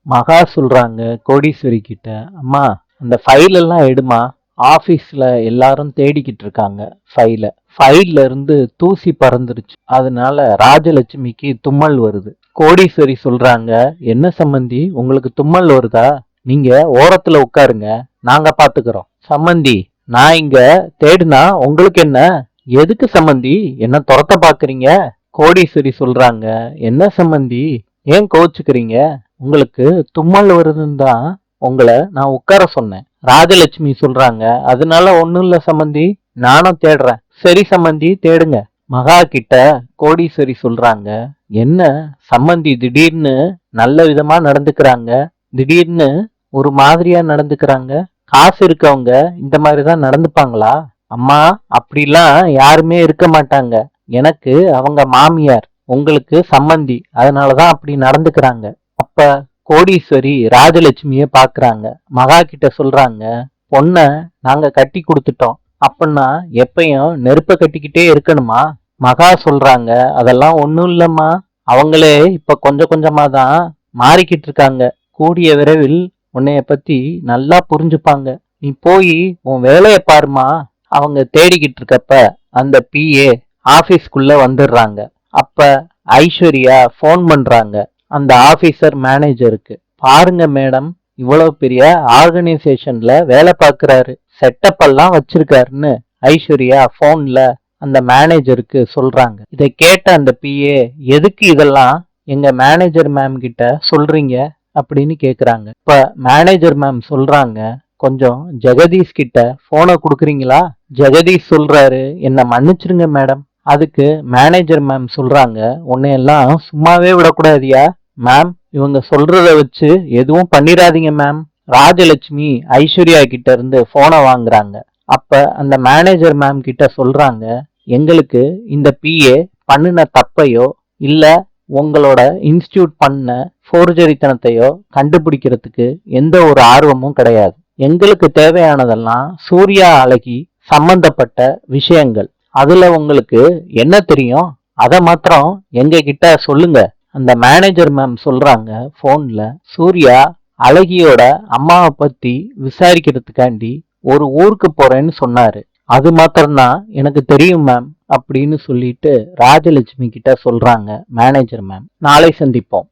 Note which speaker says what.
Speaker 1: மகா சொல்றாங்க கோடீஸ்வரி கிட்ட, அம்மா அந்த ஃபைல் எல்லாம் எடுமா, ஆபீஸ்ல எல்லாரும் தேடிக்கிட்டு இருக்காங்க ஃபைல்ல இருந்து தூசி பறந்துருச்சு, அதனால ராஜலட்சுமிக்கு தும்மல் வருது. கோடீஸ்வரி சொல்றாங்க, என்ன சம்பந்தி உங்களுக்கு தும்மல் வருதா, நீங்க ஓரத்துல உட்காருங்க, நாங்க பாத்துக்கிறோம். சம்பந்தி, நான் இங்க தேடுனா உங்களுக்கு என்ன, எதுக்கு சம்பந்தி என்ன துரத்த பாக்குறீங்க? கோடீஸ்வரி சொல்றாங்க, என்ன சம்பந்தி ஏன் கோச்சுக்கிறீங்க, உங்களுக்கு தும்மல் வருதுன்னு தான் உங்களை நான் உட்கார சொன்னேன். ராஜலட்சுமி சொல்றாங்க, அதனால ஒண்ணும் இல்ல சம்பந்தி, நானும் தேடுறேன். சரி சம்பந்தி தேடுங்க. மகா கிட்ட கோடீஸ்வரி சொல்றாங்க, என்ன சம்பந்தி திடீர்னு நல்ல விதமா நடந்துக்கிறாங்க, திடீர்னு ஒரு மாதிரியா நடந்துக்கிறாங்க, காசு இருக்கவங்க இந்த மாதிரிதான் நடந்துப்பாங்களா? அம்மா, அப்படிலாம் யாருமே இருக்க மாட்டாங்க, எனக்கு அவங்க மாமியார், உங்களுக்கு சம்மந்தி, அதனாலதான் அப்படி நடந்துக்கிறாங்க. அப்ப கோடீஸ்வரி ராஜலட்சுமிய பாக்குறாங்க. மகா கிட்ட சொல்றாங்க, பொண்ண நாங்க கட்டி கொடுத்துட்டோம், அப்படின்னா எப்பயும் நெருப்ப கட்டிக்கிட்டே இருக்கணுமா? மகா சொல்றாங்க, அதெல்லாம் ஒண்ணும் இல்லம்மா, அவங்களே இப்ப கொஞ்சம் கொஞ்சமா தான் மாறிக்கிட்டு இருக்காங்க, கூடிய விரைவில் உன்னைய பத்தி நல்லா புரிஞ்சுப்பாங்க, நீ போய் உன் வேலைய பாருமா. அவங்க தேடிக்கிட்டு இருக்கப்ப அந்த பிஏ ஆபீஸ்க்குள்ள வந்துடுறாங்க. அப்ப ஐஸ்வர்யா போன் பண்றாங்க அந்த ஆபீசர் மேனேஜருக்கு, பாருங்க மேடம், இவ்வளவு பெரிய ஆர்கனைசேஷன்ல வேலை பார்க்கறாரு, செட்டப் எல்லாம் வச்சிருக்காருன்னு ஐஸ்வர்யா போன்ல அந்த மேனேஜருக்கு சொல்றாங்க. இதை கேட்ட அந்த பிஏ, எதுக்கு இதெல்லாம் எங்க மேனேஜர் மேம் கிட்ட சொல்றீங்க அப்படின்னு கேக்குறாங்க. இப்ப மேனேஜர் மேம் சொல்றாங்க, கொஞ்சம் ஜெகதீஷ் கிட்ட போனை கொடுக்குறீங்களா? ஜெகதீஷ் சொல்றாரு, என்ன மன்னிச்சிருங்க மேடம். அதுக்கு மேனேஜர் மேம் சொல்றாங்க, உன்னையெல்லாம் சும்மாவே விடக்கூடாதியா மேம், இவங்க சொல்றத வச்சு எதுவும் பண்ணிடாதீங்க மேம். ராஜலட்சுமி ஐஸ்வர்யா கிட்ட இருந்து போனை வாங்குறாங்க. அப்ப அந்த மேனேஜர் மேம் கிட்ட சொல்றாங்க, எங்களுக்கு இந்த பிஏ பண்ணின தப்பையோ இல்ல உங்களோட இன்ஸ்டியூட் பண்ண ஃபோர்ஜரித்தனத்தையோ கண்டுபிடிக்கிறதுக்கு எந்த ஒரு ஆர்வமும் கிடையாது. எங்களுக்கு தேவையானதெல்லாம் சூர்யா அழகி சம்பந்தப்பட்ட விஷயங்கள், அதுல உங்களுக்கு என்ன தெரியும் அதை மாத்திரம் எங்க கிட்ட சொல்லுங்க. அந்த மேனேஜர் மேம் சொல்றாங்க போன்ல, சூர்யா அழகியோட அம்மாவை பத்தி விசாரிக்கிறதுக்காண்டி ஒரு ஊருக்கு போறேன்னு சொன்னாரு, அது மாத்திரம்தான் எனக்கு தெரியும் மேம் அப்படின்னு சொல்லிட்டு ராஜலட்சுமி கிட்ட சொல்றாங்க மேனேஜர் மேம். நாளை சந்திப்போம்.